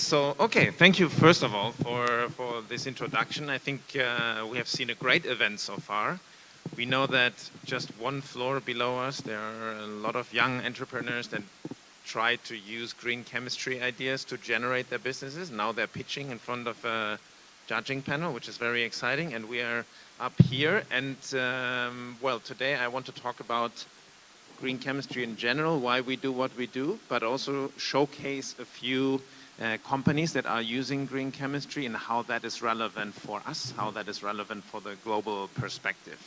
So, okay, thank you first of all for this introduction. I think we have seen a great event so far. We know that just one floor below us, there are a lot of young entrepreneurs that try to use green chemistry ideas to generate their businesses. Now they're pitching in front of a judging panel, which is very exciting. And we are up here. And well, today I want to talk about green chemistry in general, why we do what we do, but also showcase a few companies that are using green chemistry and how that is relevant for us, how that is relevant for the global perspective.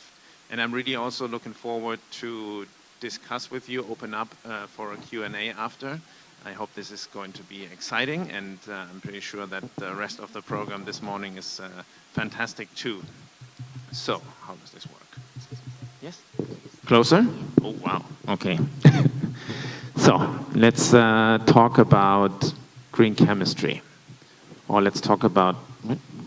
And I'm really also looking forward to discuss with you, open up for a Q&A after. I hope this is going to be exciting, and I'm pretty sure that the rest of the program this morning is fantastic too. So, how does this work? Yes? Closer? Oh, wow. Okay. So, let's talk about green chemistry. Or let's talk about,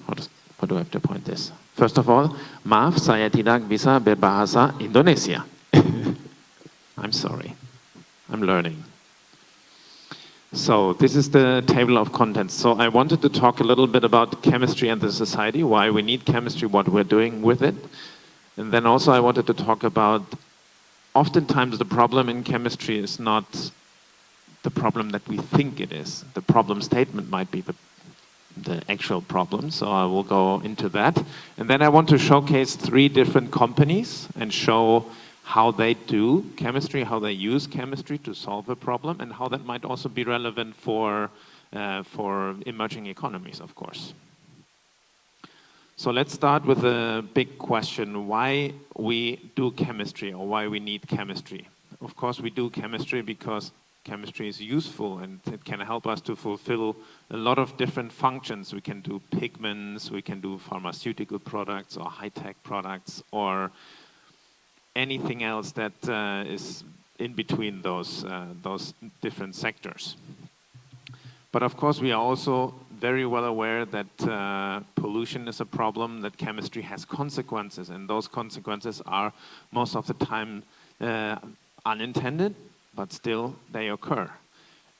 how do I have to point this? First of all, maaf saya tidak bisa berbahasa Indonesia. I'm sorry. I'm learning. So, this is the table of contents. So, I wanted to talk a little bit about chemistry and the society, why we need chemistry, what we're doing with it. And then also I wanted to talk about, oftentimes the problem in chemistry is not the problem that we think it is. The problem statement might be the actual problem, so I will go into that. And then I want to showcase 3 different companies and show how they do chemistry, how they use chemistry to solve a problem, and how that might also be relevant for emerging economies, of course. So let's start with a big question, why we do chemistry or why we need chemistry. Of course, we do chemistry because chemistry is useful and it can help us to fulfill a lot of different functions. We can do pigments, we can do pharmaceutical products or high-tech products or anything else that is in between those different sectors. But of course, we are also very well aware that pollution is a problem, that chemistry has consequences, and those consequences are most of the time unintended, but still they occur.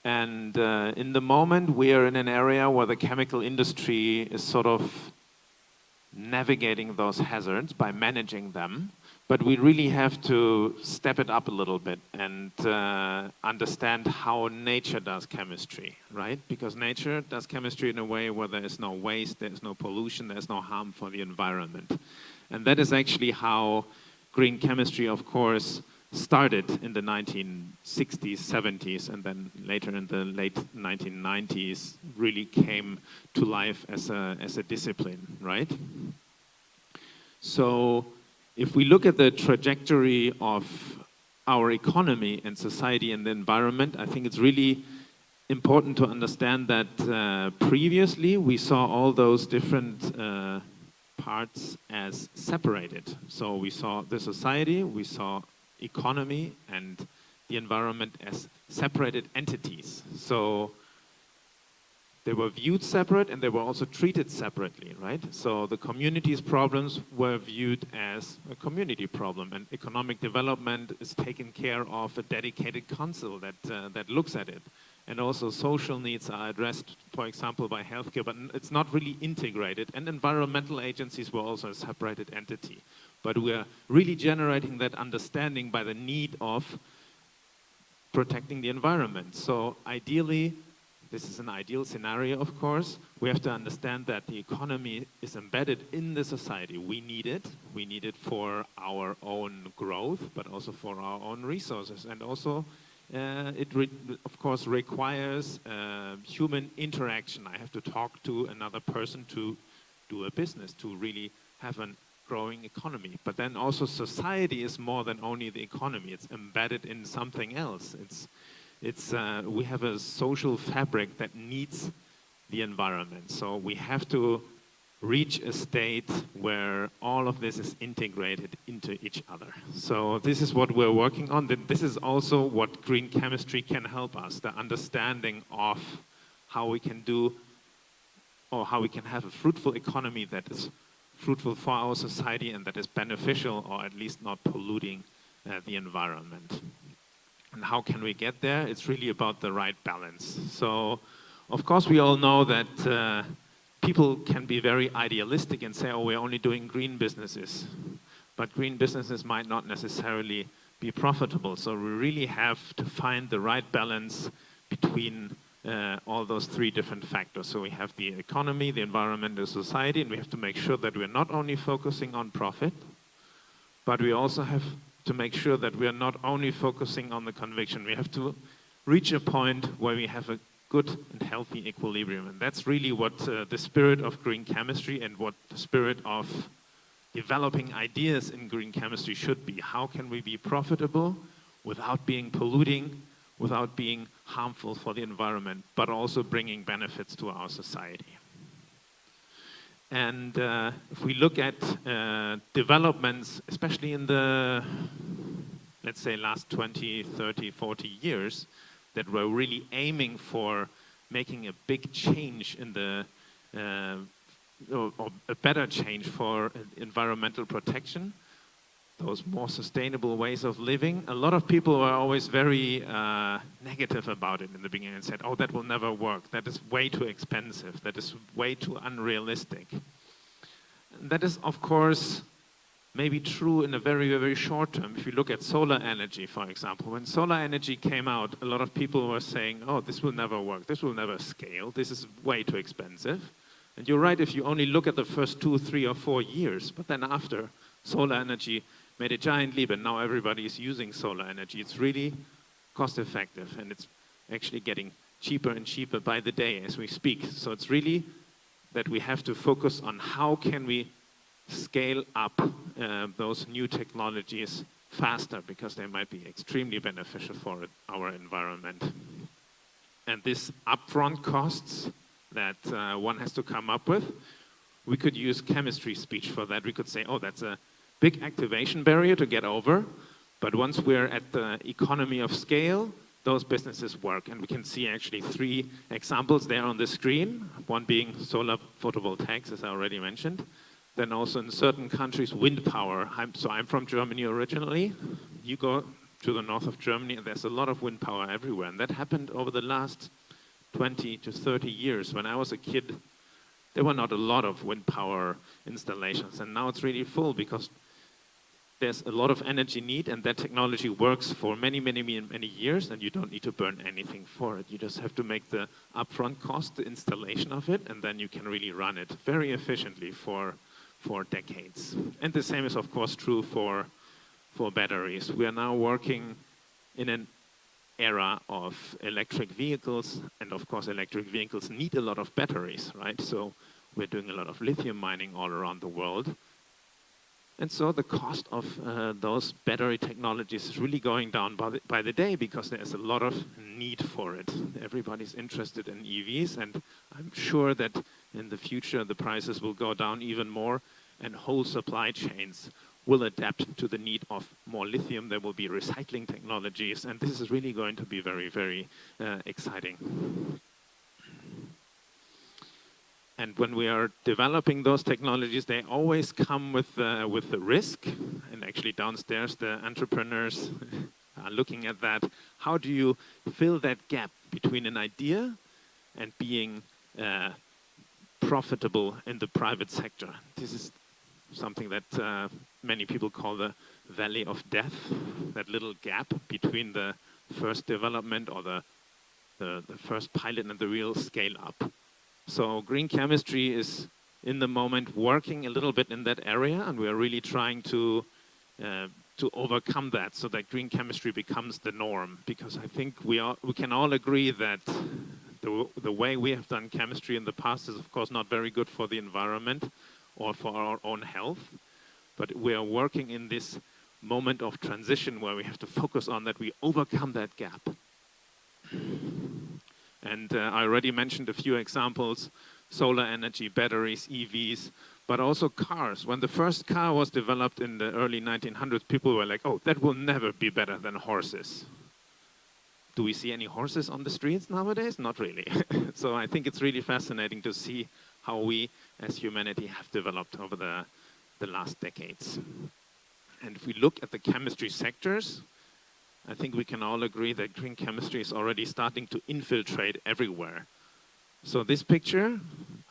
And in the moment, we are in an area where the chemical industry is sort of navigating those hazards by managing them. But we really have to step it up a little bit and understand how nature does chemistry, right? Because nature does chemistry in a way where there is no waste, there is no pollution, there is no harm for the environment. And that is actually how green chemistry, of course, started in the 1960s, 70s, and then later in the late 1990s really came to life as a discipline, right? So, if we look at the trajectory of our economy and society and the environment, I think it's really important to understand that previously we saw all those different parts as separated. So we saw the society, we saw economy and the environment as separated entities. So they were viewed separate and they were also treated separately, right? So the community's problems were viewed as a community problem, and economic development is taken care of a dedicated council that looks at it. And also social needs are addressed, for example, by healthcare, but it's not really integrated. And environmental agencies were also a separated entity. But we're really generating that understanding by the need of protecting the environment. So ideally, this is an ideal scenario, of course. We have to understand that the economy is embedded in the society. We need it. We need it for our own growth, but also for our own resources. And also, of course, requires human interaction. I have to talk to another person to do a business, to really have a growing economy. But then also society is more than only the economy. It's embedded in something else. We have a social fabric that needs the environment. So we have to reach a state where all of this is integrated into each other. So this is what we're working on. This is also what green chemistry can help us, the understanding of how we can do, or how we can have a fruitful economy that is fruitful for our society and that is beneficial, or at least not polluting the environment. And how can we get there? It's really about the right balance. So Of course, we all know that people can be very idealistic and say, oh, we're only doing green businesses. But green businesses might not necessarily be profitable. So we really have to find the right balance between all those three different factors. So we have the economy, the environment, the society, and we have to make sure that we're not only focusing on profit, but we also have to make sure that we are not only focusing on the conviction. We have to reach a point where we have a good and healthy equilibrium. And that's really what the spirit of green chemistry and what the spirit of developing ideas in green chemistry should be. How can we be profitable without being polluting, without being harmful for the environment, but also bringing benefits to our society? And if we look at developments, especially in the, let's say, last 20, 30, 40 years, that were really aiming for making a big change in the, or a better change for environmental protection, those more sustainable ways of living. A lot of people were always very negative about it in the beginning and said, oh, that will never work. That is way too expensive. That is way too unrealistic. And that is, of course, maybe true in a very, very short term. If you look at solar energy, for example, when solar energy came out, a lot of people were saying, oh, this will never work. This will never scale. This is way too expensive. And you're right if you only look at the first 2, 3, or 4 years. But then after, solar energy made a giant leap, and now everybody is using solar energy. It's really cost effective, and it's actually getting cheaper and cheaper by the day as we speak. So it's really that we have to focus on how can we scale up those new technologies faster, because they might be extremely beneficial for our environment. And this upfront costs that one has to come up with, we could use chemistry speech for that. We could say, oh, that's a big activation barrier to get over, but once we're at the economy of scale, those businesses work. And we can see actually 3 examples there on the screen, one being solar photovoltaics, as I already mentioned. Then also in certain countries, wind power. I'm from Germany originally. You go to the north of Germany, and there's a lot of wind power everywhere. And that happened over the last 20 to 30 years. When I was a kid, there were not a lot of wind power installations. And now it's really full because there's a lot of energy need, and that technology works for many, many, many years, and you don't need to burn anything for it. You just have to make the upfront cost, the installation of it, and then you can really run it very efficiently for decades. And the same is, of course, true for batteries. We are now working in an era of electric vehicles, and of course electric vehicles need a lot of batteries, right? So we're doing a lot of lithium mining all around the world. And so the cost of those battery technologies is really going down by the day, because there's a lot of need for it. Everybody's interested in EVs, and I'm sure that in the future the prices will go down even more, and whole supply chains will adapt to the need of more lithium. There will be recycling technologies, and this is really going to be very, very exciting. And when we are developing those technologies, they always come with the risk. And actually downstairs, the entrepreneurs are looking at that. How do you fill that gap between an idea and being profitable in the private sector? This is something that many people call the valley of death, that little gap between the first development or the first pilot and the real scale up. So green chemistry is, in the moment, working a little bit in that area, and we are really trying to overcome that so that green chemistry becomes the norm. Because I think we can all agree that the way we have done chemistry in the past is, of course, not very good for the environment or for our own health. But we are working in this moment of transition where we have to focus on that we overcome that gap. And I already mentioned a few examples: solar energy, batteries, EVs, but also cars. When the first car was developed in the early 1900s, people were like, oh, that will never be better than horses. Do we see any horses on the streets nowadays? Not really. So I think it's really fascinating to see how we as humanity have developed over the last decades. And if we look at the chemistry sectors, I think we can all agree that green chemistry is already starting to infiltrate everywhere. So this picture,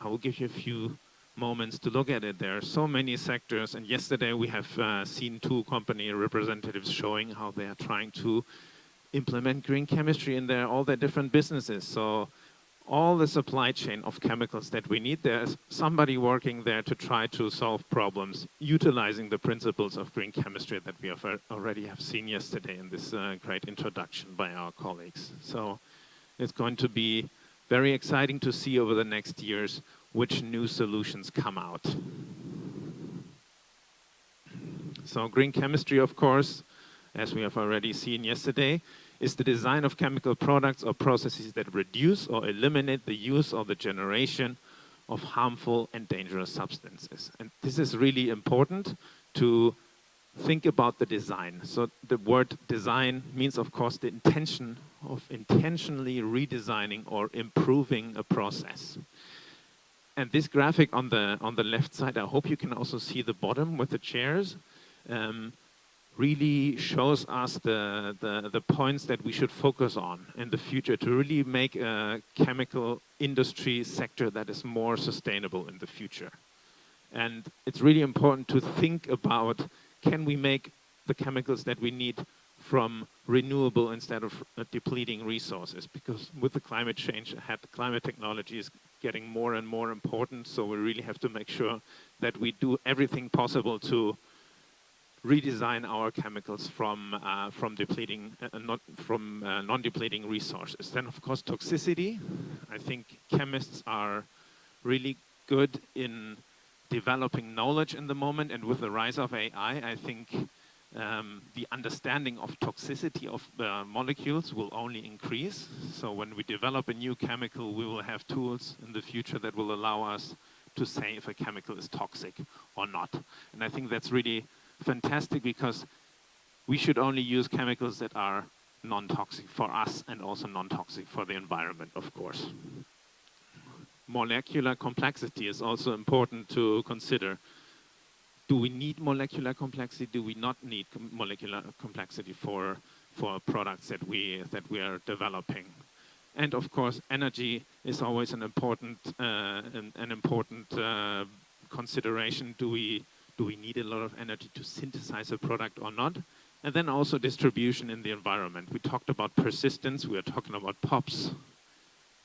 I will give you a few moments to look at it. There are so many sectors, and yesterday we have seen 2 company representatives showing how they are trying to implement green chemistry in all their different businesses. So all the supply chain of chemicals that we need, there's somebody working there to try to solve problems, utilizing the principles of green chemistry that we have already have seen yesterday in this great introduction by our colleagues. So it's going to be very exciting to see over the next years which new solutions come out. So green chemistry, of course, as we have already seen yesterday, is the design of chemical products or processes that reduce or eliminate the use or the generation of harmful and dangerous substances. And this is really important to think about the design. So the word design means, of course, the intention of intentionally redesigning or improving a process. And this graphic on the left side, I hope you can also see the bottom with the chairs, really shows us the points that we should focus on in the future to really make a chemical industry sector that is more sustainable in the future. And it's really important to think about, can we make the chemicals that we need from renewable instead of depleting resources? Because with the climate change ahead, climate technology is getting more and more important, so we really have to make sure that we do everything possible to redesign our chemicals from non-depleting resources. Then, of course, toxicity. I think chemists are really good in developing knowledge in the moment, and with the rise of AI, I think the understanding of toxicity of molecules will only increase. So when we develop a new chemical, we will have tools in the future that will allow us to say if a chemical is toxic or not. And I think that's really fantastic, because we should only use chemicals that are non-toxic for us and also non-toxic for the environment, of course. Molecular complexity is also important to consider. Do we need molecular complexity? Do we not need molecular complexity for products that we are developing? And of course, energy is always an important consideration. Do we need a lot of energy to synthesize a product or not? And then also distribution in the environment. We talked about persistence, we are talking about POPs.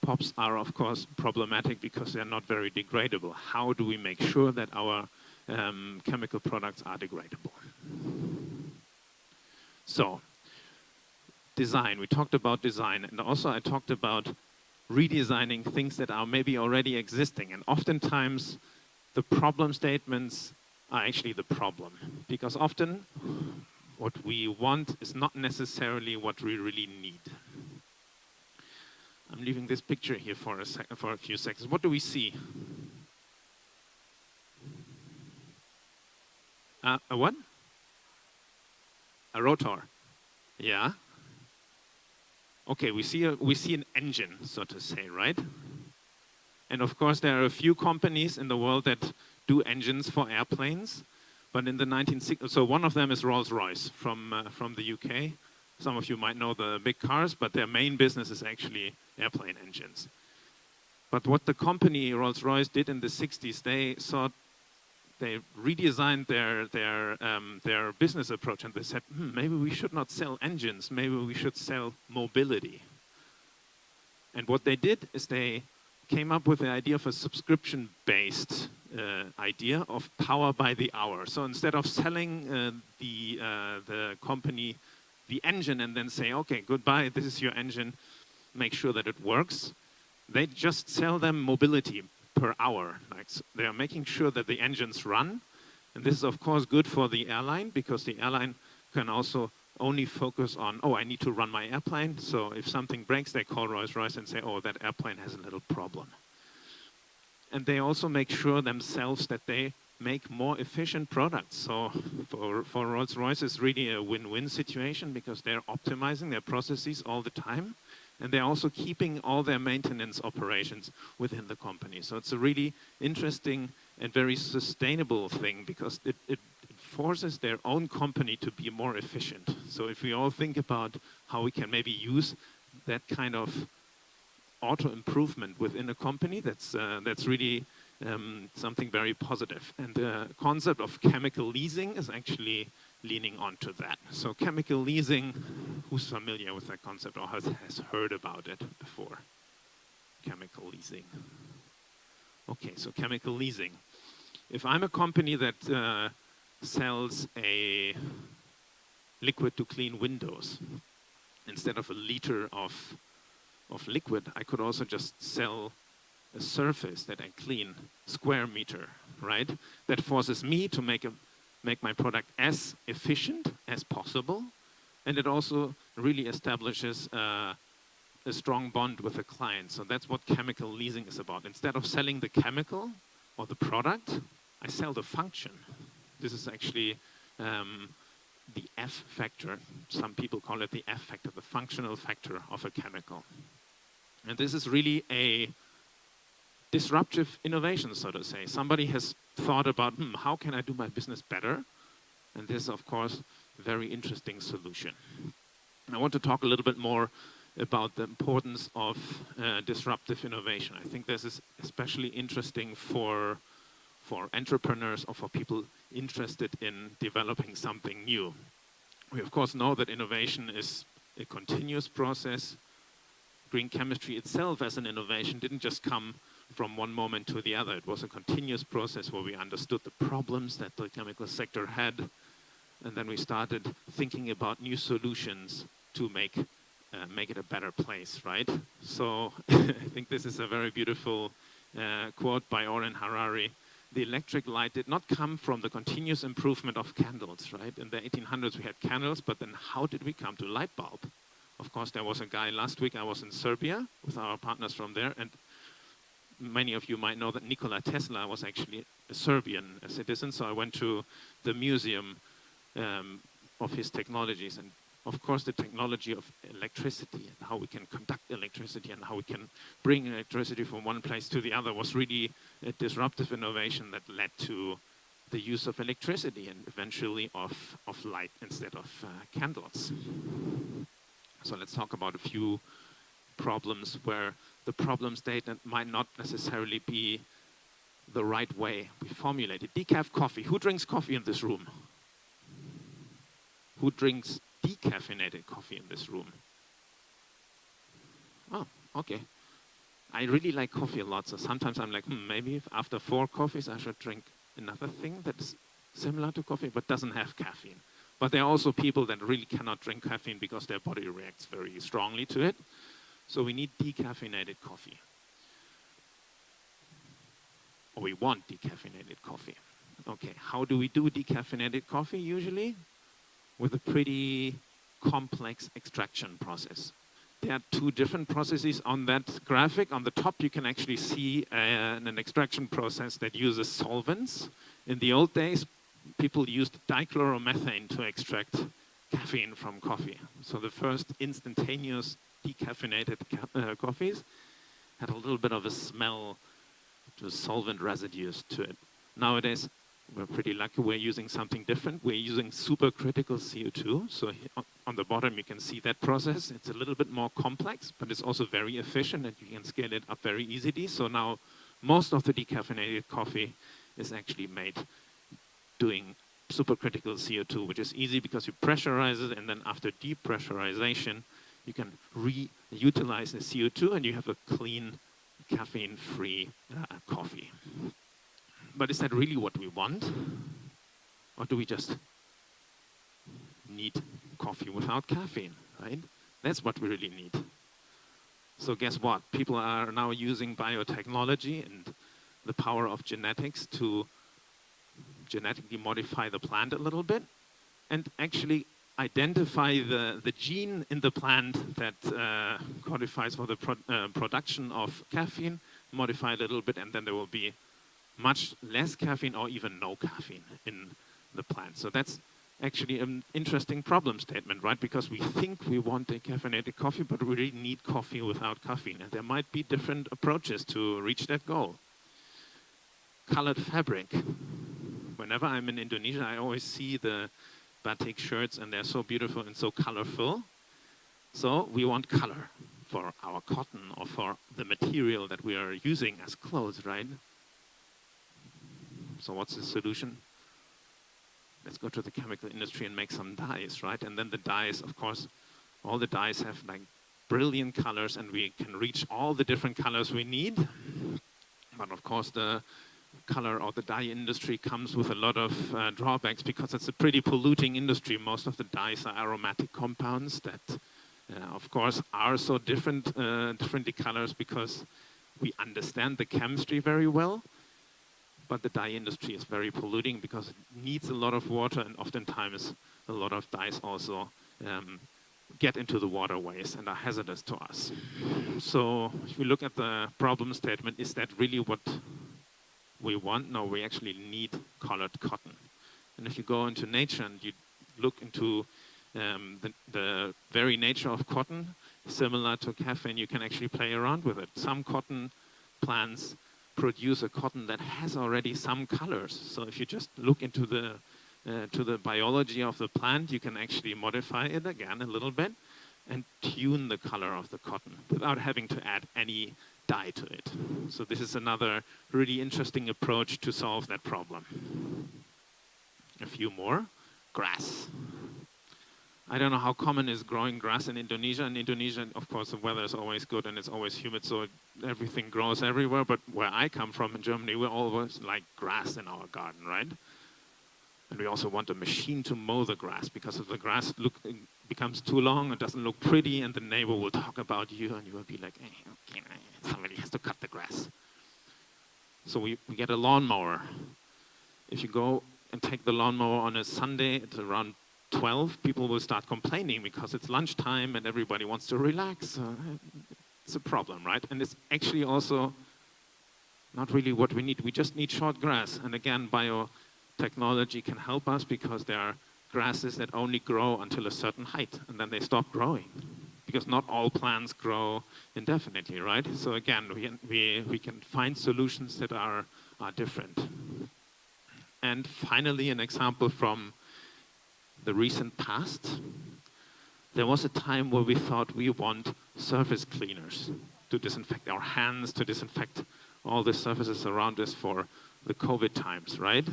POPs are, of course, problematic because they're not very degradable. How do we make sure that our chemical products are degradable? So, design. We talked about design, and also I talked about redesigning things that are maybe already existing. And oftentimes, the problem statements are actually the problem, because often what we want is not necessarily what we really need. I'm leaving this picture here for a few seconds. What do we see? A what? A rotor. Yeah. Okay, we see an engine, so to say, right? And of course, there are a few companies in the world that do engines for airplanes. But in the 1960s, so one of them is Rolls-Royce from the UK. Some of you might know the big cars, but their main business is actually airplane engines. But what the company Rolls-Royce did in the 60s, they redesigned their business approach, and they said, maybe we should not sell engines, maybe we should sell mobility. And what they did is they came up with the idea of a subscription-based idea of power by the hour. So instead of selling the company the engine and then say, okay, goodbye, this is your engine, make sure that it works, they just sell them mobility per hour. Like, so they are making sure that the engines run. And this is, of course, good for the airline, because the airline can also only focus on, oh, I need to run my airplane. So if something breaks, they call Rolls-Royce and say, oh, that airplane has a little problem. And they also make sure themselves that they make more efficient products. So for Rolls-Royce, it's really a win-win situation, because they're optimizing their processes all the time. And they're also keeping all their maintenance operations within the company. So it's a really interesting and very sustainable thing, because it forces their own company to be more efficient. So if we all think about how we can maybe use that kind of auto improvement within a company. That's really something very positive. And the concept of chemical leasing is actually leaning onto that. So chemical leasing, who's familiar with that concept or has heard about it before? Chemical leasing. Okay, so chemical leasing. If I'm a company that sells a liquid to clean windows, instead of a liter of liquid, I could also just sell a surface that I clean, square meter, right? That forces me to make my product as efficient as possible, and it also really establishes a strong bond with the client. So that's what chemical leasing is about. Instead of selling the chemical or the product, I sell the function. This is actually the F factor. Some people call it the F factor, the functional factor of a chemical. And this is really a disruptive innovation, so to say. Somebody has thought about, how can I do my business better? And this is, of course, a very interesting solution. I want to talk a little bit more about the importance of disruptive innovation. I think this is especially interesting for entrepreneurs or for people interested in developing something new. We, of course, know that innovation is a continuous process. Green chemistry itself as an innovation didn't just come from one moment to the other. It was a continuous process where we understood the problems that the chemical sector had, and then we started thinking about new solutions to make it a better place, right? So I think this is a very beautiful quote by Orhan Harari. The electric light did not come from the continuous improvement of candles, right? In the 1800s we had candles, but then how did we come to light bulb? Of course, there was a guy, last week I was in Serbia with our partners from there, and many of you might know that Nikola Tesla was actually a Serbian citizen, so I went to the museum of his technologies, and of course the technology of electricity and how we can conduct electricity and how we can bring electricity from one place to the other was really a disruptive innovation that led to the use of electricity and eventually of light instead of candles. So let's talk about a few problems where the problem statement might not necessarily be the right way we formulate it. Decaf coffee. Who drinks coffee in this room? Who drinks decaffeinated coffee in this room? Oh, okay. I really like coffee a lot, so sometimes I'm like, maybe after 4 coffees I should drink another thing that's similar to coffee but doesn't have caffeine. But there are also people that really cannot drink caffeine because their body reacts very strongly to it. So we need decaffeinated coffee. Or we want decaffeinated coffee. Okay, how do we do decaffeinated coffee usually? With a pretty complex extraction process. There are 2 different processes on that graphic. On the top you can actually see an extraction process that uses solvents. In the old days, people used dichloromethane to extract caffeine from coffee. So the first instantaneous decaffeinated coffees had a little bit of a smell to solvent residues to it. Nowadays, we're pretty lucky we're using something different. We're using supercritical CO2. So on the bottom you can see that process. It's a little bit more complex, but it's also very efficient and you can scale it up very easily. So now most of the decaffeinated coffee is actually made doing supercritical CO2, which is easy because you pressurize it, and then after depressurization, you can reutilize the CO2 and you have a clean, caffeine-free coffee. But is that really what we want? Or do we just need coffee without caffeine, right? That's what we really need. So guess what? People are now using biotechnology and the power of genetics to genetically modify the plant a little bit and actually identify the gene in the plant that codifies for the production of caffeine, modify a little bit, and then there will be much less caffeine or even no caffeine in the plant. So that's actually an interesting problem statement, right? Because we think we want a caffeinated coffee, but we really need coffee without caffeine. And there might be different approaches to reach that goal. Colored fabric. Whenever I'm in Indonesia, I always see the batik shirts, and they're so beautiful and so colorful. So we want color. for our cotton or for the material that we are using as clothes, right? So what's the solution? Let's go to the chemical industry and make some dyes, right? And then the dyes, of course, all the dyes have like brilliant colors and we can reach all the different colors we need. But of course, the color or the dye industry comes with a lot of drawbacks because it's a pretty polluting industry. Most of the dyes are aromatic compounds that, of course, are so differently colors because we understand the chemistry very well. But the dye industry is very polluting because it needs a lot of water and oftentimes a lot of dyes also get into the waterways and are hazardous to us. So if we look at the problem statement, is that really what we want? No, we actually need colored cotton. And if you go into nature and you look into the very nature of cotton, similar to caffeine, you can actually play around with it. Some cotton plants produce a cotton that has already some colors. So if you just look into the biology of the plant, you can actually modify it again a little bit and tune the color of the cotton without having to add any dye to it. So this is another really interesting approach to solve that problem. A few more. Grass. I don't know how common is growing grass in Indonesia. In Indonesia, of course, the weather is always good and it's always humid, so everything grows everywhere. But where I come from in Germany, we always like grass in our garden, right? And we also want a machine to mow the grass because if the grass becomes too long, it doesn't look pretty, and the neighbor will talk about you, and you will be like, hey, okay, somebody has to cut the grass. So we get a lawnmower. If you go and take the lawnmower on a Sunday at around 12, people will start complaining because it's lunchtime and everybody wants to relax. It's a problem, right? And it's actually also not really what we need. We just need short grass. And again, biotechnology can help us because there are grasses that only grow until a certain height and then they stop growing. Because not all plants grow indefinitely, right? So again, we can find solutions that are different. And finally, an example from the recent past. There was a time where we thought we want surface cleaners to disinfect our hands, to disinfect all the surfaces around us for the COVID times, right?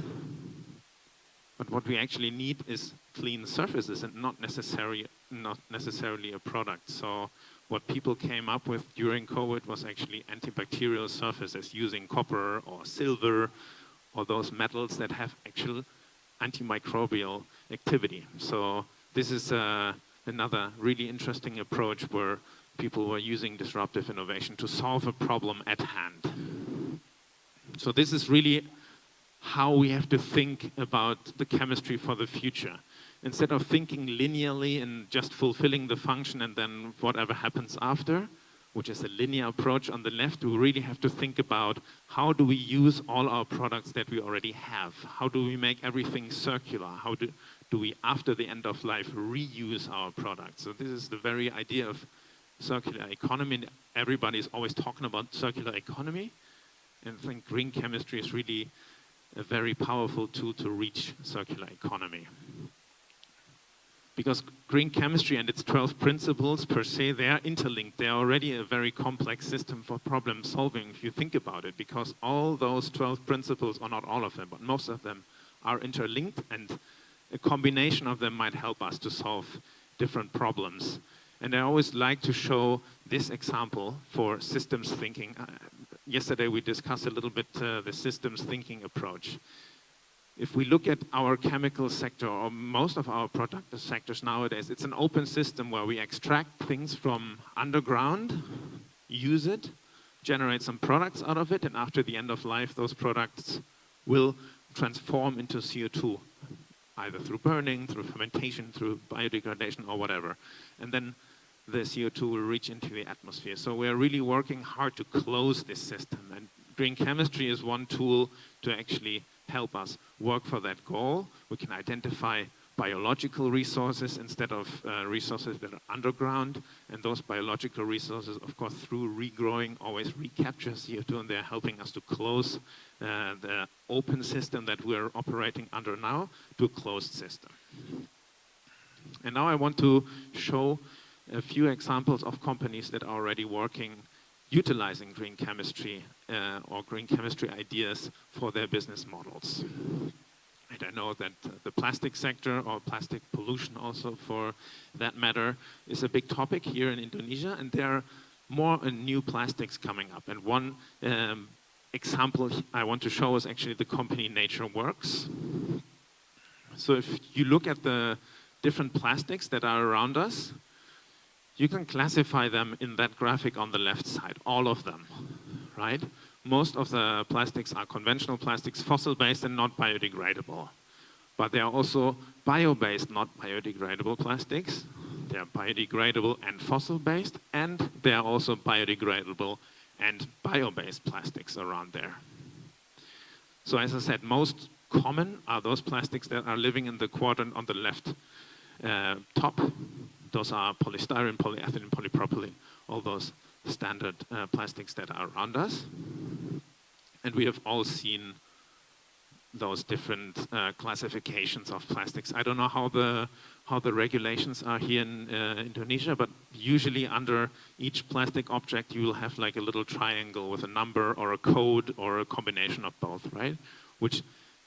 But what we actually need is clean surfaces and not necessarily a product. So what people came up with during COVID was actually antibacterial surfaces using copper or silver or those metals that have actual antimicrobial activity. So this is another really interesting approach where people were using disruptive innovation to solve a problem at hand. So this is really how we have to think about the chemistry for the future. Instead of thinking linearly and just fulfilling the function and then whatever happens after, which is a linear approach on the left, we really have to think about how do we use all our products that we already have? How do we make everything circular? How do we, after the end of life, reuse our products? So this is the very idea of circular economy. Everybody's always talking about circular economy. And I think green chemistry is really a very powerful tool to reach circular economy. Because green chemistry and its 12 principles per se, they are interlinked. They are already a very complex system for problem solving if you think about it, because all those 12 principles, or not all of them, but most of them are interlinked, and a combination of them might help us to solve different problems. And I always like to show this example for systems thinking. Yesterday we discussed a little bit the systems thinking approach. If we look at our chemical sector, or most of our productive sectors nowadays, it's an open system where we extract things from underground, use it, generate some products out of it, and after the end of life, those products will transform into CO2, either through burning, through fermentation, through biodegradation, or whatever. And then the CO2 will reach into the atmosphere. So we're really working hard to close this system. And green chemistry is one tool to actually help us work for that goal. We can identify biological resources instead of resources that are underground. And those biological resources, of course, through regrowing, always recapture CO2, and they're helping us to close the open system that we're operating under now to a closed system. And now I want to show a few examples of companies that are already working utilizing green chemistry or green chemistry ideas for their business models. And I know that the plastic sector, or plastic pollution also for that matter, is a big topic here in Indonesia, and there are more new plastics coming up. And one example I want to show is actually the company Nature Works. So if you look at the different plastics that are around us, you can classify them in that graphic on the left side, all of them, right? Most of the plastics are conventional plastics, fossil-based and not biodegradable. But there are also bio-based, not biodegradable plastics. They are biodegradable and fossil-based, and there are also biodegradable and bio-based plastics around there. So as I said, most common are those plastics that are living in the quadrant on the left top. Those are polystyrene, polyethylene, polypropylene, all those standard plastics that are around us. And we have all seen those different classifications of plastics. I don't know how the regulations are here in Indonesia, but usually under each plastic object you will have like a little triangle with a number or a code or a combination of both, right? Which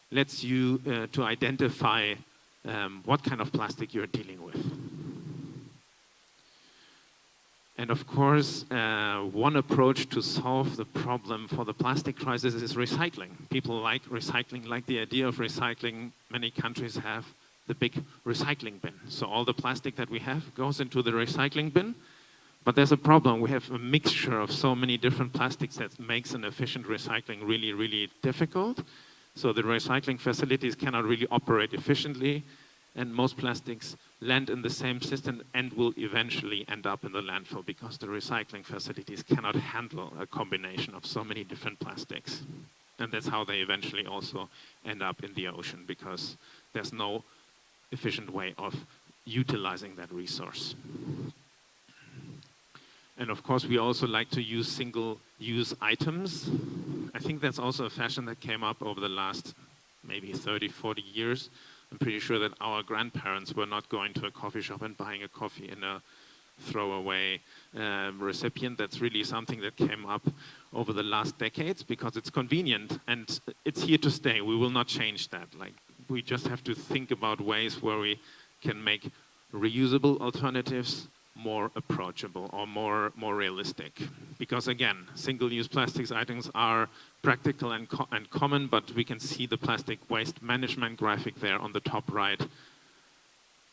lets you to identify what kind of plastic you're dealing with. And of course, one approach to solve the problem for the plastic crisis is recycling. People like recycling, like the idea of recycling. Many countries have the big recycling bin. So all the plastic that we have goes into the recycling bin. But there's a problem. We have a mixture of so many different plastics that makes an efficient recycling really, really difficult. So the recycling facilities cannot really operate efficiently. And most plastics land in the same system and will eventually end up in the landfill because the recycling facilities cannot handle a combination of so many different plastics. And that's how they eventually also end up in the ocean, because there's no efficient way of utilizing that resource. And of course, we also like to use single-use items. I think that's also a fashion that came up over the last maybe 30, 40 years. I'm pretty sure that our grandparents were not going to a coffee shop and buying a coffee in a throwaway recipient. That's really something that came up over the last decades because it's convenient and it's here to stay. We will not change that. Like, we just have to think about ways where we can make reusable alternatives more approachable or more realistic. Because again, single-use plastics items are practical and common, but we can see the plastic waste management graphic there on the top right.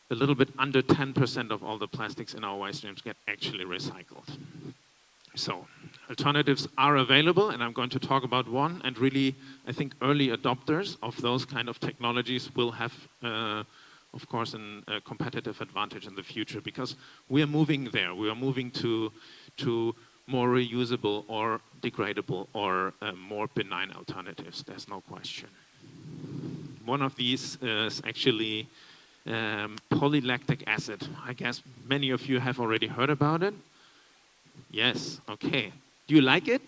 A little bit under 10% of all the plastics in our waste streams get actually recycled. So alternatives are available, and I'm going to talk about one. And really, I think early adopters of those kind of technologies will have of course, a competitive advantage in the future, because we are moving there. We are moving to more reusable or degradable or more benign alternatives. There's no question. One of these is actually polylactic acid. I guess many of you have already heard about it. Yes, okay. Do you like it?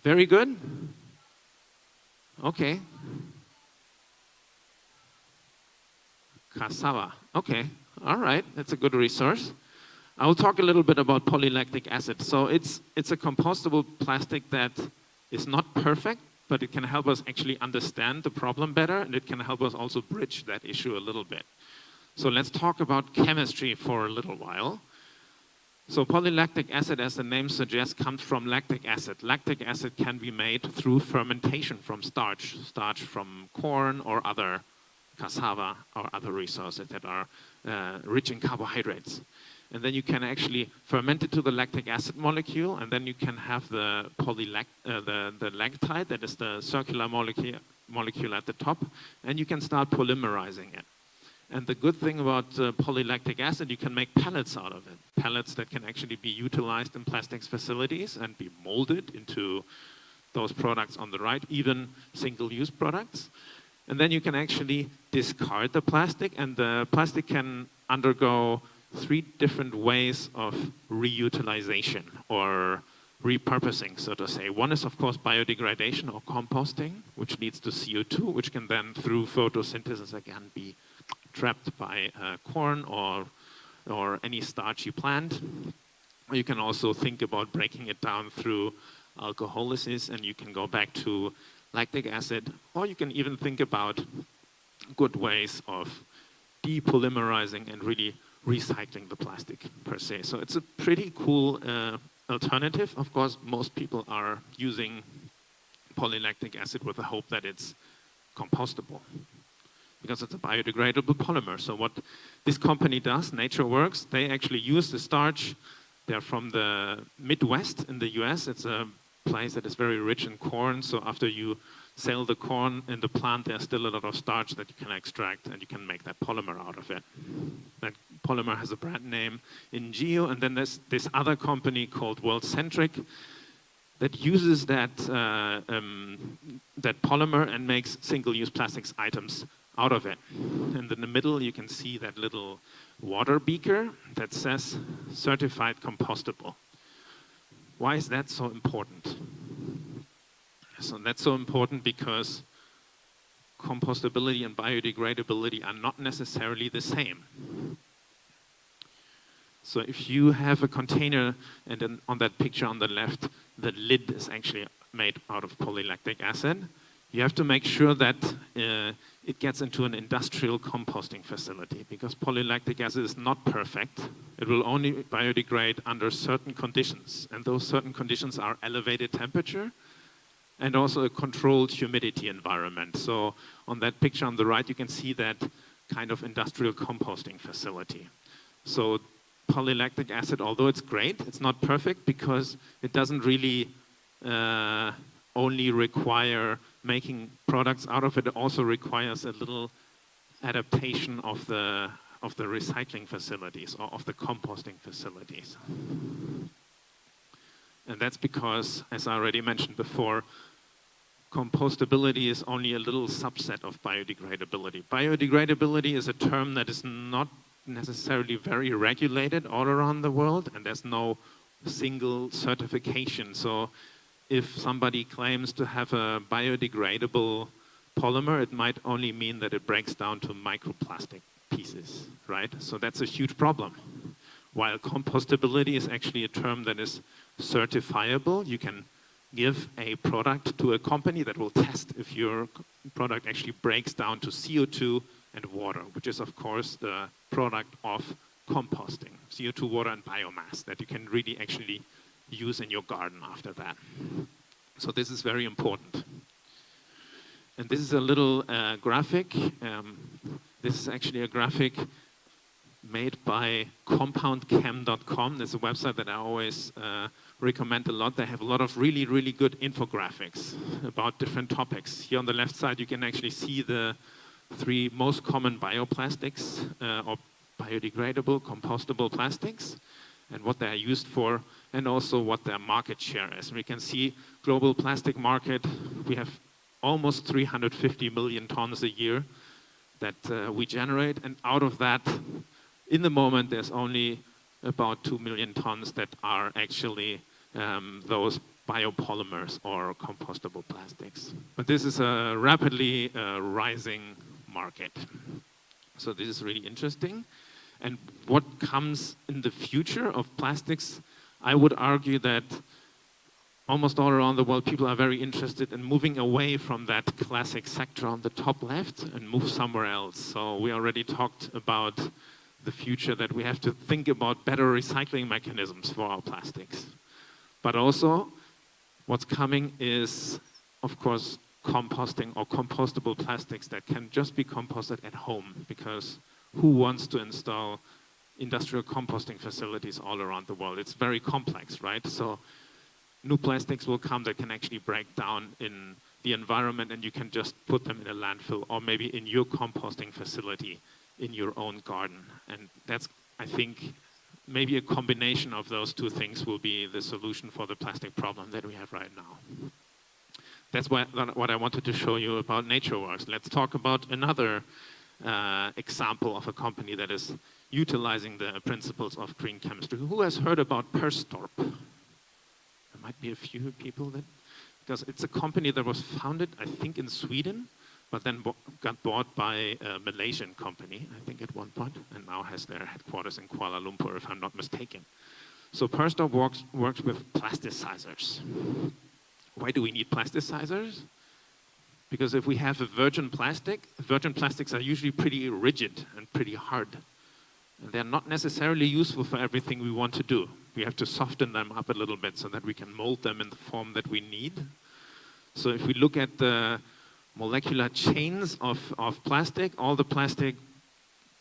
Very good? Okay. Cassava. Okay, all right, that's a good resource. I'll talk a little bit about polylactic acid. So it's a compostable plastic that is not perfect, but it can help us actually understand the problem better, and it can help us also bridge that issue a little bit. So let's talk about chemistry for a little while. So polylactic acid, as the name suggests, comes from lactic acid. Lactic acid can be made through fermentation from starch from corn or other cassava or other resources that are rich in carbohydrates. And then you can actually ferment it to the lactic acid molecule, and then you can have the lactide, that is the circular molecule at the top, and you can start polymerizing it. And the good thing about polylactic acid, you can make pellets out of it. Pellets that can actually be utilized in plastics facilities and be molded into those products on the right, even single-use products. And then you can actually discard the plastic, and the plastic can undergo 3 different ways of reutilization or repurposing, so to say. One is, of course, biodegradation or composting, which leads to CO2, which can then, through photosynthesis, again, be trapped by corn or or any starch you plant. Or you can also think about breaking it down through alcoholysis, and you can go back to lactic acid, or you can even think about good ways of depolymerizing and really recycling the plastic per se. So it's a pretty cool alternative. Of course, most people are using polylactic acid with the hope that it's compostable, because it's a biodegradable polymer. So what this company does, NatureWorks, they actually use the starch. They're from the Midwest in the US. It's a place that is very rich in corn. So after you sell the corn in the plant, there's still a lot of starch that you can extract, and you can make that polymer out of it. That polymer has a brand name in Geo, and then there's this other company called World-Centric that uses that, that polymer and makes single-use plastics items out of it. And in the middle, you can see that little water beaker that says certified compostable. Why is that so important? So that's so important because compostability and biodegradability are not necessarily the same. So if you have a container, and then on that picture on the left, the lid is actually made out of polylactic acid, you have to make sure that it gets into an industrial composting facility, because polylactic acid is not perfect. It will only biodegrade under certain conditions, and those certain conditions are elevated temperature and also a controlled humidity environment. So on that picture on the right, you can see that kind of industrial composting facility. So polylactic acid, although it's great, it's not perfect because it doesn't really only require making products out of it. It also requires a little adaptation of the recycling facilities or of the composting facilities. And that's because, as I already mentioned before, compostability is only a little subset of biodegradability. Biodegradability is a term that is not necessarily very regulated all around the world, and there's no single certification. So if somebody claims to have a biodegradable polymer, it might only mean that it breaks down to microplastic pieces, right? So that's a huge problem. While compostability is actually a term that is certifiable, you can give a product to a company that will test if your product actually breaks down to CO2 and water, which is of course the product of composting, CO2, water, and biomass that you can really actually use in your garden after that. So this is very important. And this is a little graphic. This is actually a graphic made by compoundchem.com. There's a website that I always recommend a lot. They have a lot of really, really good infographics about different topics. Here on the left side, you can actually see the 3 most common bioplastics or biodegradable, compostable plastics, and what they are used for, and also what their market share is. And we can see global plastic market, we have almost 350 million tons a year that we generate, and out of that, in the moment, there's only about 2 million tons that are actually those biopolymers or compostable plastics. But this is a rapidly rising market. So this is really interesting. And what comes in the future of plastics, I would argue that almost all around the world, people are very interested in moving away from that classic sector on the top left and move somewhere else. So we already talked about the future, that we have to think about better recycling mechanisms for our plastics. But also, what's coming is, of course, composting or compostable plastics that can just be composted at home, because who wants to install industrial composting facilities all around the world? It's very complex, right? So new plastics will come that can actually break down in the environment, and you can just put them in a landfill or maybe in your composting facility in your own garden. And that's, I think, maybe a combination of those two things will be the solution for the plastic problem that we have right now. That's what I wanted to show you about NatureWorks. Let's talk about another example of a company that is utilizing the principles of green chemistry. Who has heard about Perstorp? There might be a few people that, because it's a company that was founded, I think, in Sweden but then got bought by a Malaysian company, I think at one point, and now has their headquarters in Kuala Lumpur, if I'm not mistaken. So Perstorp works with plasticizers. Why do we need plasticizers? Because if we have a virgin plastics are usually pretty rigid and pretty hard. And they're not necessarily useful for everything we want to do. We have to soften them up a little bit so that we can mold them in the form that we need. So if we look at the molecular chains of plastic, all the plastic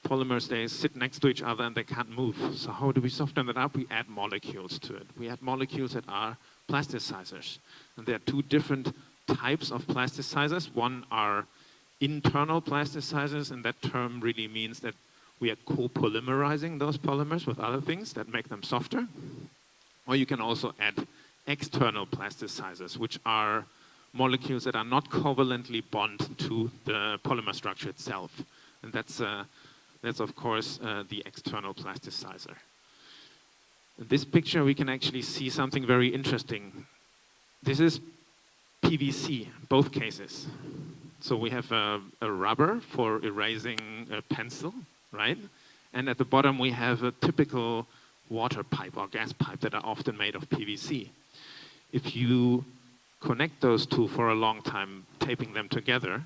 polymers, they sit next to each other and they can't move. So how do we soften that up? We add molecules to it. We add molecules that are plasticizers. And there are two different types of plasticizers. One are internal plasticizers, and that term really means that we are co-polymerizing those polymers with other things that make them softer. Or you can also add external plasticizers, which are molecules that are not covalently bonded to the polymer structure itself. And that's of course, the external plasticizer. In this picture, we can actually see something very interesting. This is PVC, both cases. So we have a rubber for erasing a pencil, right? And at the bottom, we have a typical water pipe or gas pipe that are often made of PVC. If you connect those two for a long time, taping them together,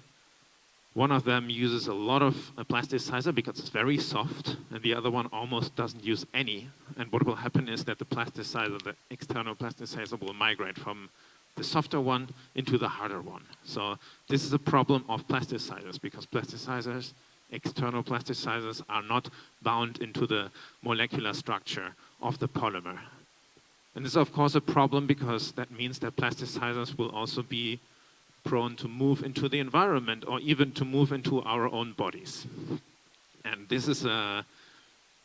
one of them uses a lot of plasticizer because it's very soft, and the other one almost doesn't use any. And what will happen is that the plasticizer, the external plasticizer, will migrate from the softer one into the harder one. So this is a problem of plasticizers, because plasticizers, external plasticizers, are not bound into the molecular structure of the polymer. And this is of course a problem, because that means that plasticizers will also be prone to move into the environment, or even to move into our own bodies. And this is a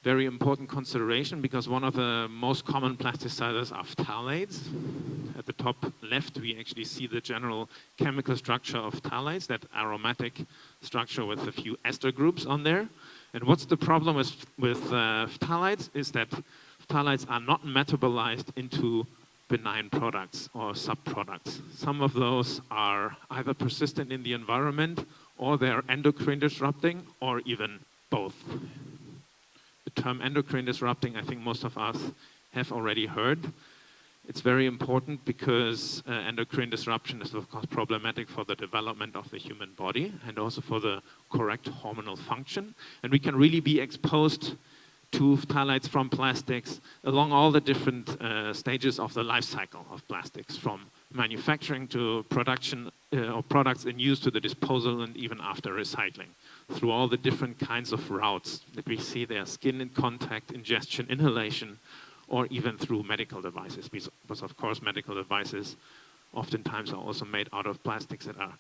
very important consideration, because one of the most common plasticizers are phthalates. At the top left, we actually see the general chemical structure of phthalates, that aromatic structure with a few ester groups on there. And what's the problem with phthalates is that phthalates are not metabolized into benign products or subproducts. Some of those are either persistent in the environment, or they're endocrine disrupting, or even both. The term endocrine disrupting, I think most of us have already heard. It's very important because endocrine disruption is of course problematic for the development of the human body and also for the correct hormonal function. And we can really be exposed to phthalates from plastics along all the different stages of the life cycle of plastics, from manufacturing to production of products in use to the disposal, and even after recycling, through all the different kinds of routes that we see there: skin in contact, ingestion, inhalation, or even through medical devices. Because of course medical devices oftentimes are also made out of plastics that are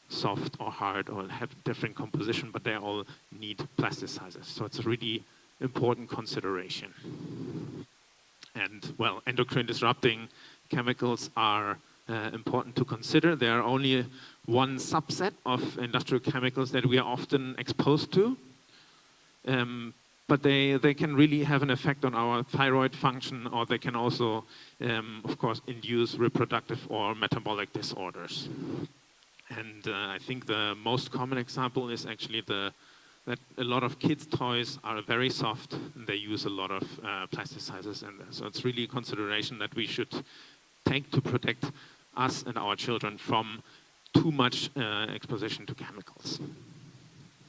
soft or hard or have different composition, but they all need plasticizers. So it's a really important consideration. And well, endocrine disrupting chemicals are important to consider. They are only one subset of industrial chemicals that we are often exposed to. But they can really have an effect on our thyroid function, or they can also, of course, induce reproductive or metabolic disorders. And I think the most common example is actually that a lot of kids' toys are very soft, and they use a lot of plasticizers in there. So it's really a consideration that we should take to protect us and our children from too much exposition to chemicals.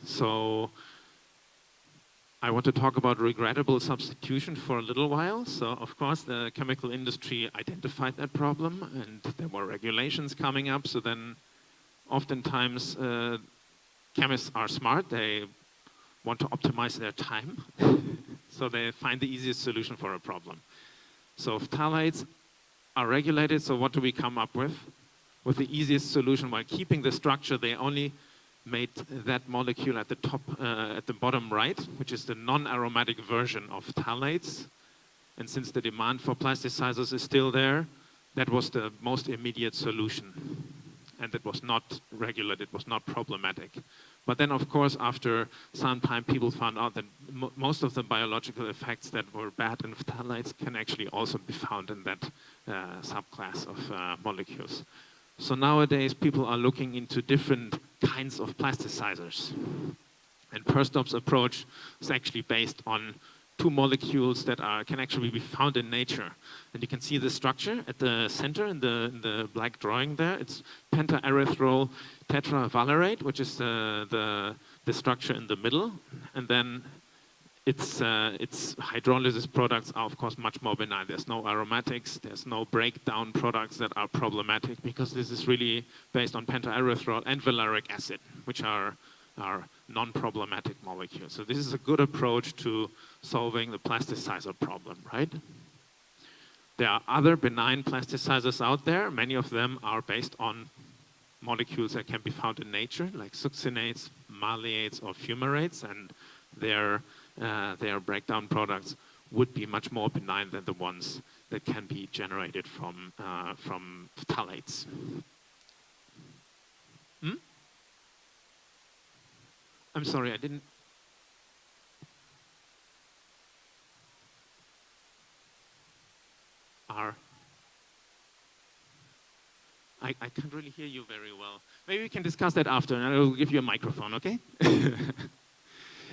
So I want to talk about regrettable substitution for a little while. So of course the chemical industry identified that problem, and there were regulations coming up. So then oftentimes chemists are smart. They want to optimize their time. So they find the easiest solution for a problem. So phthalates are regulated, so what do we come up with? With the easiest solution, while keeping the structure, they only made that molecule at the top, at the bottom right, which is the non-aromatic version of phthalates. And since the demand for plasticizers is still there, that was the most immediate solution. And it was not regulated, it was not problematic. But then, of course, after some time, people found out that most of the biological effects that were bad in phthalates can actually also be found in that subclass of molecules. So nowadays, people are looking into different kinds of plasticizers. And Perstorp's approach is actually based on two molecules that can actually be found in nature. And you can see the structure at the center in the black drawing there. It's pentaerythryl tetravalerate, which is the structure in the middle. And then its hydrolysis products are, of course, much more benign. There's no aromatics, there's no breakdown products that are problematic, because this is really based on pentaerythryl and valeric acid, which are non-problematic molecules. So this is a good approach to solving the plasticizer problem, right? There are other benign plasticizers out there. Many of them are based on molecules that can be found in nature, like succinates, maleates, or fumarates, and their breakdown products would be much more benign than the ones that can be generated from phthalates. I'm sorry, I didn't. I can't really hear you very well. Maybe we can discuss that after, and I will give you a microphone, okay?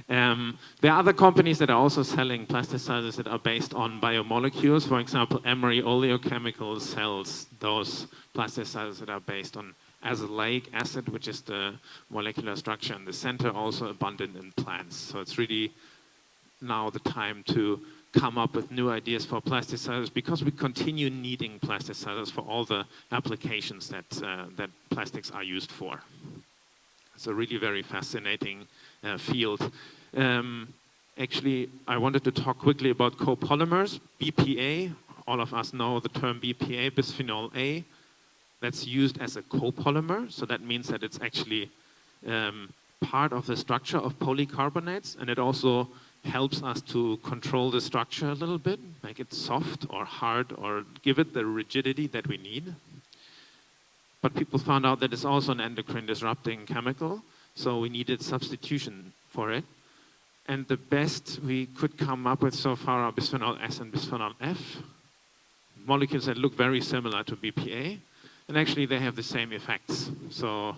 There are other companies that are also selling plasticizers that are based on biomolecules. For example, Emery Oleochemicals sells those plasticizers that are based on azelaic acid, which is the molecular structure in the center, also abundant in plants. So it's really now the time to come up with new ideas for plasticizers, because we continue needing plasticizers for all the applications that plastics are used for. It's a really very fascinating field. Actually, I wanted to talk quickly about copolymers. BPA, all of us know the term BPA, bisphenol A. That's used as a copolymer, so that means that it's actually part of the structure of polycarbonates, and it also helps us to control the structure a little bit, make it soft or hard, or give it the rigidity that we need. But people found out that it's also an endocrine disrupting chemical, so we needed substitution for it. And the best we could come up with so far are bisphenol S and bisphenol F, molecules that look very similar to BPA, and actually they have the same effects. So,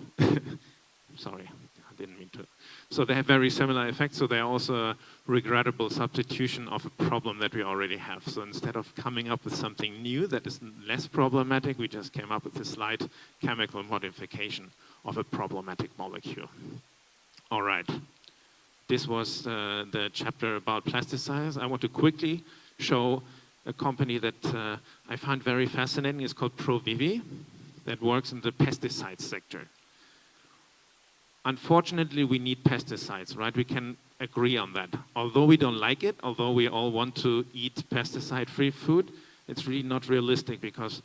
sorry, I didn't mean to. So they have very similar effects, so they're also a regrettable substitution of a problem that we already have. So instead of coming up with something new that is less problematic, we just came up with a slight chemical modification of a problematic molecule. All right. This was the chapter about plasticizers. I want to quickly show a company that I find very fascinating. It's called ProVivi, that works in the pesticide sector. Unfortunately, we need pesticides, right? We can agree on that. Although we don't like it, although we all want to eat pesticide-free food, it's really not realistic, because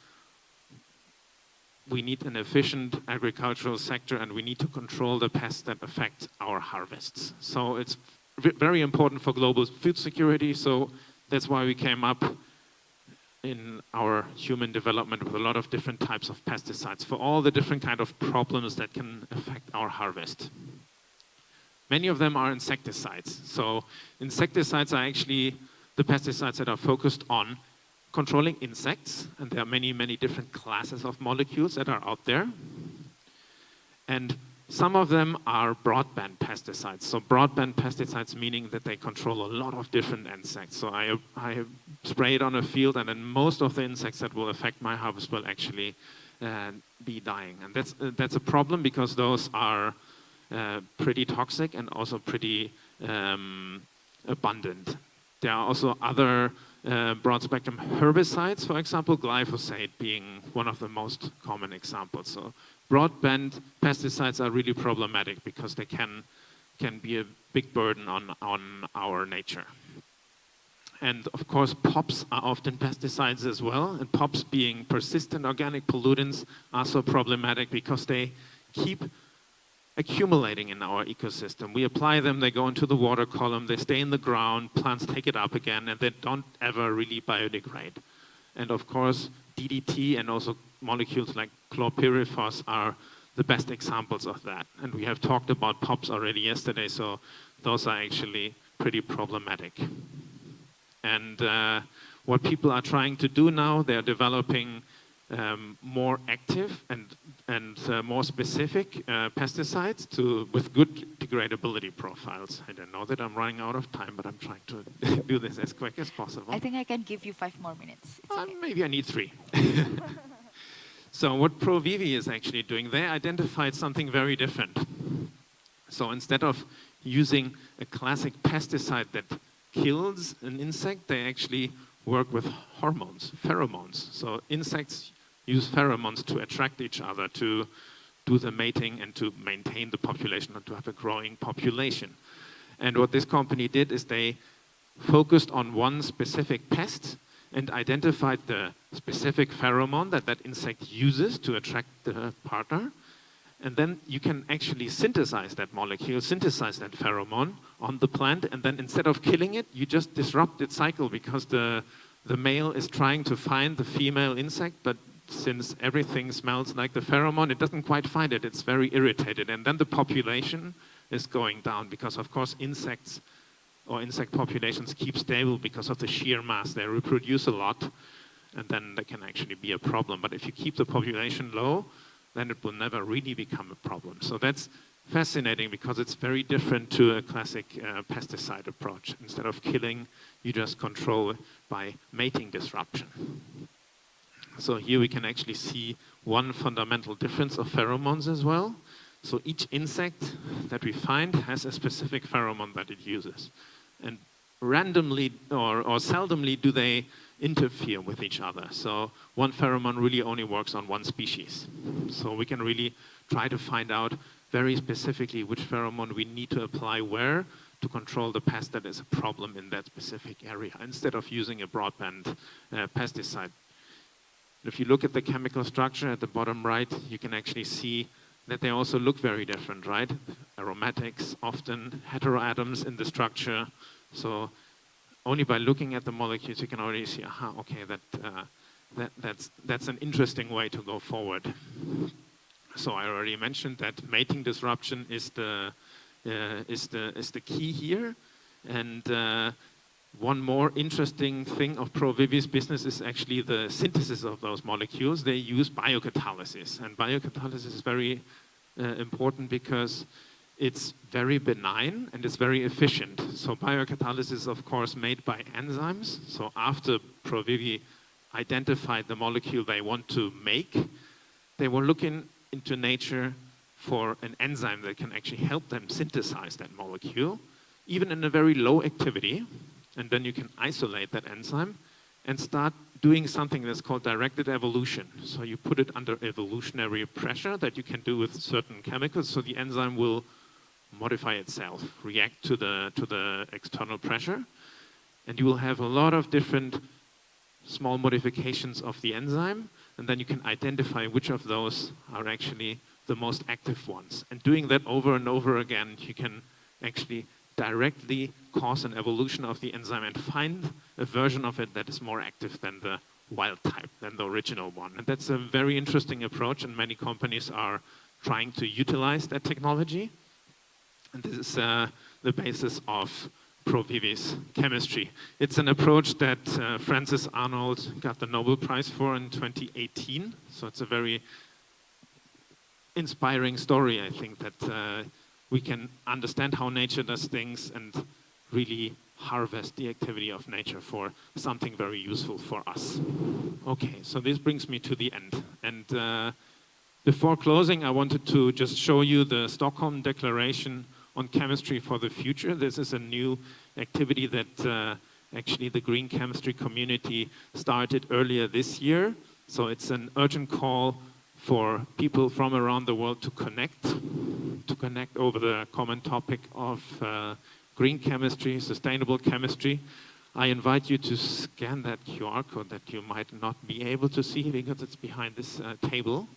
we need an efficient agricultural sector, and we need to control the pests that affect our harvests. So it's very important for global food security. So that's why we came up in our human development with a lot of different types of pesticides for all the different kind of problems that can affect our harvest. Many of them are insecticides. So insecticides are actually the pesticides that are focused on controlling insects, and there are many, many different classes of molecules that are out there. And some of them are broadband pesticides. So broadband pesticides meaning that they control a lot of different insects. So I spray it on a field, and then most of the insects that will affect my harvest will actually be dying. And that's a problem, because those are pretty toxic and also pretty abundant. There are also other broad-spectrum herbicides, for example, glyphosate being one of the most common examples. So broadband pesticides are really problematic, because they can be a big burden on our nature. And of course, POPs are often pesticides as well. And POPs, being persistent organic pollutants, are so problematic because they keep accumulating in our ecosystem. We apply them, they go into the water column, they stay in the ground, plants take it up again, and they don't ever really biodegrade. And of course, DDT and also molecules like chlorpyrifos are the best examples of that. And we have talked about POPs already yesterday, so those are actually pretty problematic. And what people are trying to do now, they're developing more active and and more specific pesticides with good degradability profiles. I don't know that I'm running out of time, but I'm trying to do this as quick as possible. I think I can give you 5 more minutes. Okay. Maybe I need 3. So what ProVivi is actually doing, they identified something very different. So instead of using a classic pesticide that kills an insect, they actually work with hormones, pheromones. So insects use pheromones to attract each other, to do the mating and to maintain the population and to have a growing population. And what this company did is they focused on one specific pest and identified the specific pheromone that that insect uses to attract the partner. And then you can actually synthesize that molecule, synthesize that pheromone on the plant, and then instead of killing it, you just disrupt its cycle because the male is trying to find the female insect, but since everything smells like the pheromone, it doesn't quite find it. It's very irritated. And then the population is going down because, of course, insects or insect populations keep stable because of the sheer mass. They reproduce a lot, and then there can actually be a problem. But if you keep the population low, then it will never really become a problem. So that's fascinating because it's very different to a classic pesticide approach. Instead of killing, you just control by mating disruption. So here we can actually see one fundamental difference of pheromones as well. So each insect that we find has a specific pheromone that it uses. And randomly or seldomly do they interfere with each other. So one pheromone really only works on one species. So we can really try to find out very specifically which pheromone we need to apply where to control the pest that is a problem in that specific area, instead of using a broadband pesticide. If you look at the chemical structure at the bottom right, you can actually see that they also look very different, right? Aromatics, often heteroatoms in the structure. So only by looking at the molecules, you can already see, aha, okay, that's an interesting way to go forward. So I already mentioned that mating disruption is the key here, and one more interesting thing of ProVivi's business is actually the synthesis of those molecules. They use biocatalysis, and biocatalysis is very important because it's very benign and it's very efficient. So biocatalysis is, of course, made by enzymes. So after ProVivi identified the molecule they want to make, they were looking into nature for an enzyme that can actually help them synthesize that molecule, even in a very low activity. And then you can isolate that enzyme and start doing something that's called directed evolution. So you put it under evolutionary pressure that you can do with certain chemicals, so the enzyme will modify itself, react to the external pressure, and you will have a lot of different small modifications of the enzyme, and then you can identify which of those are actually the most active ones. And doing that over and over again, you can actually directly cause an evolution of the enzyme and find a version of it that is more active than the wild type, than the original one. And that's a very interesting approach, and many companies are trying to utilize that technology. And this is the basis of ProVivi's chemistry. It's an approach that Francis Arnold got the Nobel Prize for in 2018. So it's a very inspiring story, I think, that we can understand how nature does things and really harvest the activity of nature for something very useful for us. Okay, so this brings me to the end. And before closing, I wanted to just show you the Stockholm Declaration on Chemistry for the Future. This is a new activity that actually the green chemistry community started earlier this year. So it's an urgent call for people from around the world to connect over the common topic of green chemistry, sustainable chemistry. I invite you to scan that QR code that you might not be able to see because it's behind this table.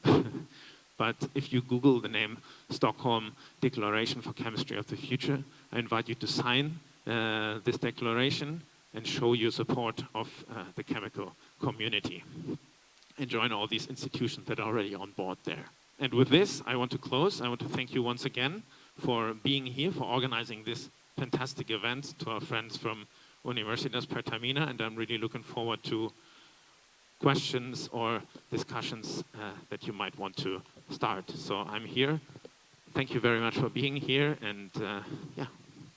But if you Google the name Stockholm Declaration for Chemistry of the Future, I invite you to sign this declaration and show your support of the chemical community. And join all these institutions that are already on board there. And with this, I want to close. I want to thank you once again for being here, for organizing this fantastic event, to our friends from Universitas Pertamina, and I'm really looking forward to questions or discussions that you might want to start. So I'm here. Thank you very much for being here, and yeah,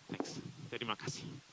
thanks. Terima kasih.